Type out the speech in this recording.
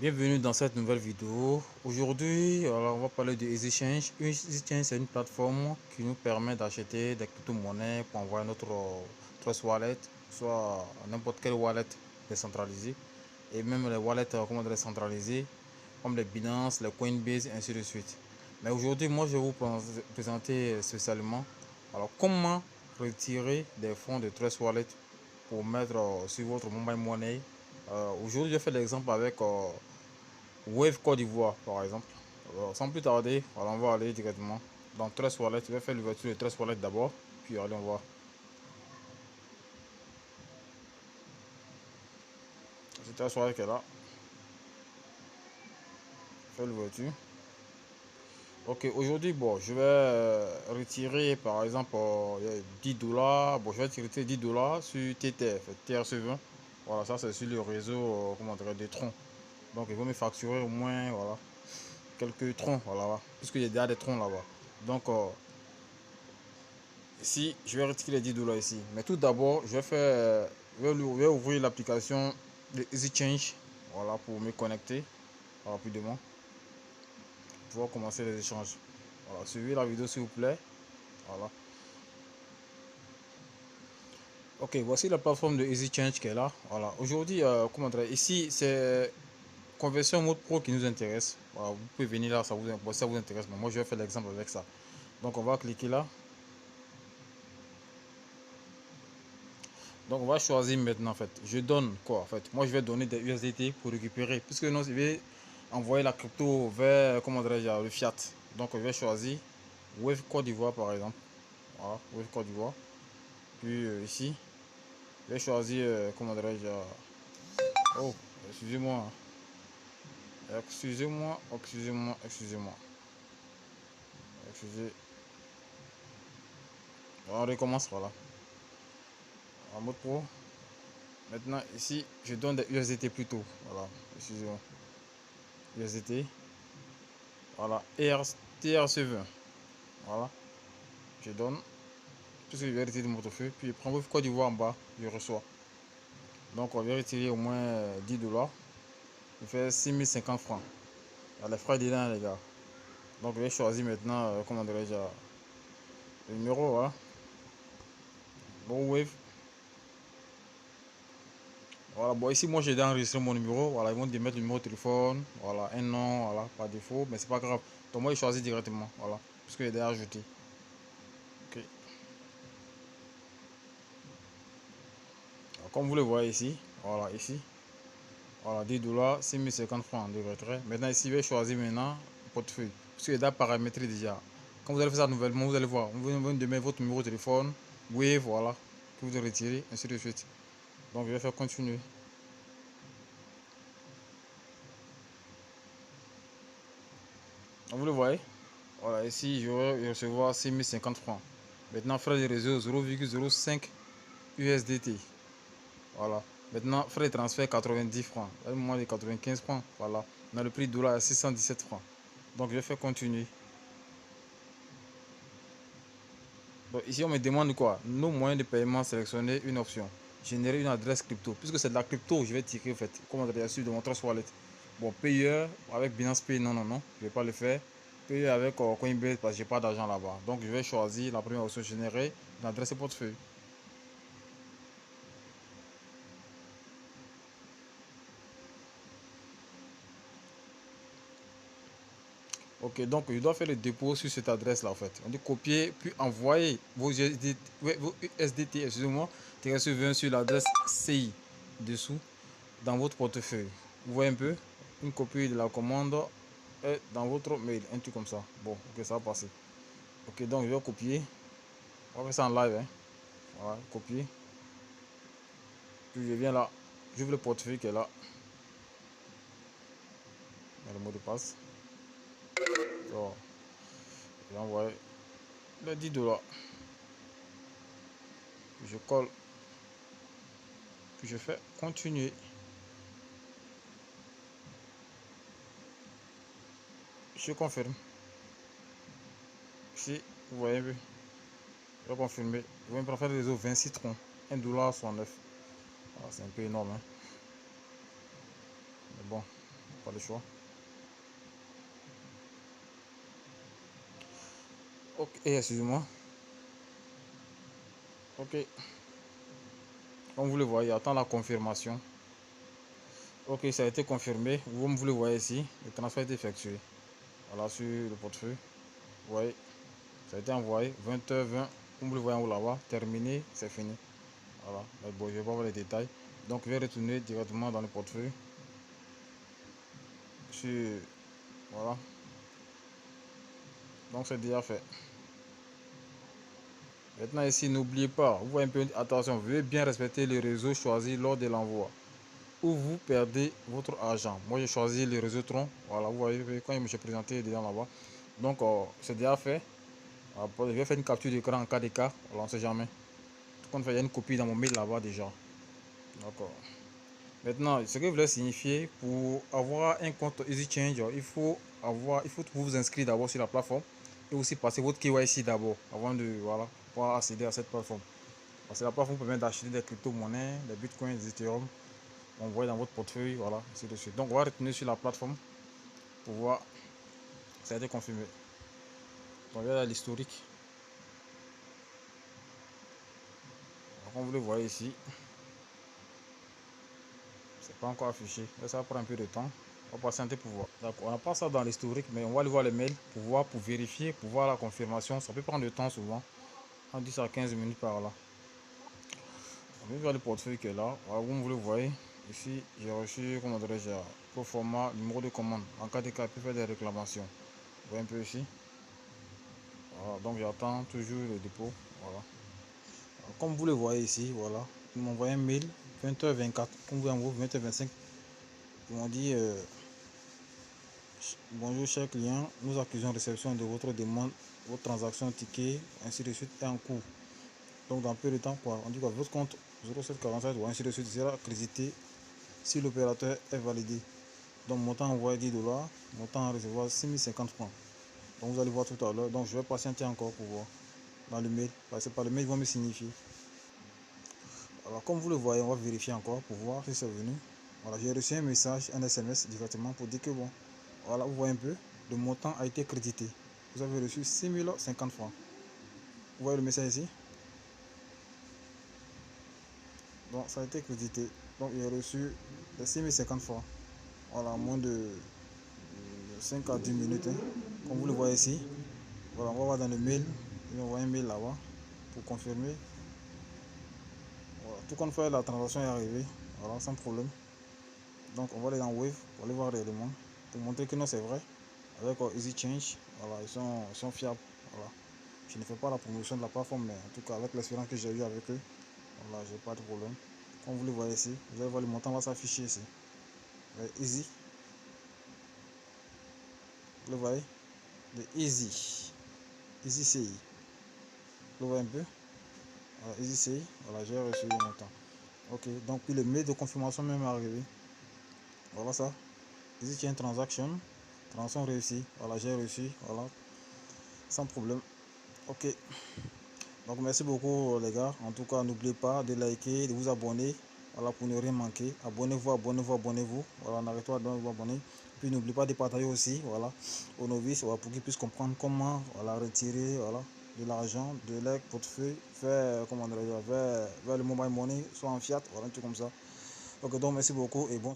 Bienvenue dans cette nouvelle vidéo. Aujourd'hui, on va parler de EasyChange. EasyChange, c'est une plateforme qui nous permet d'acheter des crypto-monnaies pour envoyer notre Trust Wallet, soit n'importe quel wallet décentralisé, et même les wallets décentralisés, comme les Binance, les Coinbase, et ainsi de suite. Mais aujourd'hui, moi, je vais vous présenter spécialement comment retirer des fonds de Trust Wallet pour mettre sur votre mobile money. Aujourd'hui, je fais l'exemple avec Wave Côte d'Ivoire, par exemple. Alors, sans plus tarder, on va aller directement dans Trust Wallet. Je vais faire l'ouverture de Trust Wallet d'abord, puis allez, on va. C'est Trust Wallet qui est là. Faire l'ouverture. Ok, aujourd'hui, bon, je vais retirer par exemple 10 dollars. Bon, je vais retirer 10 dollars sur TTF, TRC20. Voilà, ça c'est sur le réseau, comment dire, des troncs. Donc, il va me facturer au moins, voilà, quelques troncs, voilà, puisqu'il y a déjà des troncs là-bas. Donc, ici, je vais retirer les 10 dollars ici. Mais tout d'abord, je vais faire, je vais ouvrir l'application de EasyChange, voilà, pour me connecter rapidement, pour pouvoir commencer les échanges. Voilà, suivez la vidéo s'il vous plaît. Voilà. Ok, voici la plateforme de EasyChange qui est là. Voilà. Aujourd'hui, comment dire, ici, c'est conversion mode pro qui nous intéresse. Voilà, vous pouvez venir là, ça vous intéresse. Mais moi, je vais faire l'exemple avec ça. Donc, on va cliquer là. Donc, on va choisir maintenant, en fait. Je donne quoi, en fait. Moi, je vais donner des USDT pour récupérer. Puisque non, je vais envoyer la crypto vers, comment dirais-je, le fiat. Donc, je vais choisir Wave Côte d'Ivoire, par exemple. Voilà, Wave Côte d'Ivoire. Puis, ici, je vais choisir, comment dirais-je, oh, excusez-moi. Excusez-moi, excusez-moi, excusez-moi. Excusez. On recommence, voilà. En mode pro. Maintenant, ici, je donne des USDT plutôt. Voilà, excusez-moi. USDT. Voilà, TRC20. Voilà, je donne. Tout ce que je vais retirer de mon portefeuille. Puis, je prends votre code d'Ivoire en bas, je reçois. Donc, on va retirer au moins 10 dollars. Il fait 6050 francs. Il y a les frais dedans, les gars. Donc, je vais choisir maintenant, comment dirais-je, le numéro, voilà. Bon, Wave. Voilà, bon, ici, moi, j'ai enregistré mon numéro. Voilà, ils vont te mettre le numéro de téléphone. Voilà, un nom, voilà, par défaut. Mais c'est pas grave. Donc, moi, je choisis directement. Voilà, puisque j'ai déjà ajouté. Ok. Alors, comme vous le voyez ici, voilà, ici. Voilà, 10 dollars, 6050 francs de retrait. Maintenant, ici, je vais choisir maintenant le portefeuille. Puisque j'ai déjà paramétré déjà. Quand vous allez faire ça nouvellement, vous allez voir. Vous allez donner votre numéro de téléphone. Oui, voilà. Que vous retirez, ainsi de suite. Donc, je vais faire continuer. Donc, vous le voyez. Voilà, ici, je vais recevoir 6050 francs. Maintenant, frais de réseau 0,05 USDT. Voilà. Maintenant, frais de transfert 90 francs. Moins de 95 francs. Voilà. On a le prix de dollar à 617 francs. Donc, je vais faire continuer. Donc, ici, on me demande quoi? Nos moyens de paiement, sélectionner une option. Générer une adresse crypto. Puisque c'est de la crypto, je vais tirer en fait. Comme on a reçu de mon Trust Wallet. Bon, payeur avec Binance Pay, non, non, non. Je ne vais pas le faire. Payeur avec Coinbase parce que j'ai pas d'argent là-bas. Donc, je vais choisir la première option, générer une adresse portefeuille. Ok, donc je dois faire le dépôt sur cette adresse là en fait. On dit copier puis envoyer vos USDT, ouais, vos USDT, excusez-moi, sur l'adresse CI dessous dans votre portefeuille. Vous voyez un peu, une copie de la commande est dans votre mail, un truc comme ça. Bon, ok, ça va passer. Ok, donc je vais copier. On va faire ça en live, hein. Voilà, copier. Puis je viens là, j'ouvre le portefeuille qui est là. Il y a le mot de passe. Alors, je vais envoyer les 10 dollars. Puis je colle. Puis je fais continuer. Je confirme. Ici, vous voyez, je vais confirmer. Je vais me faire les autres 26 troncs. 1,69 $. C'est un peu énorme. Hein. Mais bon, le choix. Ok, excusez-moi. Ok, comme vous le voyez, attends la confirmation. Ok, ça a été confirmé. Comme vous le voyez ici, le transfert est effectué. Voilà, sur le portefeuille. Vous voyez, ça a été envoyé 20h20. Comme vous le voyez en haut là-bas, terminé, c'est fini. Voilà, mais bon, je vais pas voir les détails. Donc, je vais retourner directement dans le portefeuille. Voilà, donc c'est déjà fait. Maintenant ici, n'oubliez pas, vous voyez un peu, attention, veuillez bien respecter les réseaux choisis lors de l'envoi, ou vous perdez votre argent. Moi j'ai choisi le réseau Tron. Voilà, vous voyez quand il me s'est présenté dedans là-bas. Donc c'est déjà fait. Après, je vais faire une capture d'écran en cas de cas. Voilà, on ne sait jamais. Tout compte fait, il y a une copie dans mon mail là-bas déjà. D'accord. Maintenant, ce que je voulais signifier, pour avoir un compte EasyChange, il faut vous inscrire d'abord sur la plateforme et aussi passer votre KYC d'abord avant de pouvoir accéder à cette plateforme. Parce que la plateforme permet d'acheter des crypto-monnaies, des bitcoins, des ethereum. On voit dans votre portefeuille, voilà, ainsi de suite. Donc on va retourner sur la plateforme pour voir. Ça a été confirmé. Donc il y a l'historique. Comme vous le voyez ici, c'est pas encore affiché. Et ça prend un peu de temps. On va patienter pour voir. D'accord, on n'a pas ça dans l'historique, mais on va aller voir les mails pour voir, pour vérifier, pour voir la confirmation. Ça peut prendre du temps souvent. En 10 à 15 minutes par là. On va voir le portefeuille qui est là. Voilà, comme vous le voyez, ici j'ai reçu, comment dirais-je, pro format numéro de commande. En cas de cas, il peut faire des réclamations. Vous voyez un peu ici. Voilà, donc j'attends toujours le dépôt. Voilà. Alors, comme vous le voyez ici, voilà. Ils m'ont envoyé un mail 20h24. Comme vous voyez, 20h25. Ils m'ont dit bonjour cher client, nous accusons réception de votre demande, votre transaction ticket, ainsi de suite est en cours. Donc dans peu de temps, quoi, on dit que votre compte 0747 ou ainsi de suite sera crédité si l'opérateur est validé. Donc montant envoyé 10$, montant à recevoir 6050 francs. Donc vous allez voir tout à l'heure. Donc je vais patienter encore pour voir dans le mail. Parce que par le mail, ils vont me signifier. Alors comme vous le voyez, on va vérifier encore pour voir si c'est venu. Voilà, j'ai reçu un message, un SMS directement pour dire que bon, voilà, vous voyez un peu, le montant a été crédité. Vous avez reçu 6050 francs. Vous voyez le message ici? Donc ça a été crédité. Donc j'ai reçu les 6050 francs. Voilà, en moins de 5 à 10 minutes. Hein. Comme vous le voyez ici. Voilà, on va voir dans le mail. Il m'envoie un mail là-bas pour confirmer. Voilà, tout compte fait, la transaction est arrivée. Voilà, sans problème. Donc on va aller dans Wave pour aller voir réellement. Pour montrer que non, c'est vrai. Avec Easy Change, voilà, ils sont fiables. Voilà. Je ne fais pas la promotion de la plateforme, mais en tout cas, avec l'expérience que j'ai eue avec eux, voilà, j'ai pas de problème. Comme vous le voyez ici, vous allez voir le montant va s'afficher ici. Easy, vous le voyez, de Easy, Easy CI. Vous le voyez un peu, voilà, Easy CI, voilà, j'ai reçu le montant. Ok, donc puis le mail de confirmation même est arrivé. Voilà ça, Easy Chain transaction réussie. Voilà, j'ai reçu, voilà, sans problème. Ok. Donc merci beaucoup les gars. En tout cas, n'oubliez pas de liker, de vous abonner. Voilà, pour ne rien manquer. Abonnez-vous, abonnez-vous, abonnez-vous. Voilà, n'arrêtez pas de vous abonner. Puis n'oubliez pas de partager aussi, voilà, aux novices, voilà, pour qu'ils puissent comprendre comment, voilà, retirer, voilà, de l'argent de leur portefeuille vers le mobile money, soit en fiat, voilà, un truc comme ça. Ok, donc merci beaucoup et bon.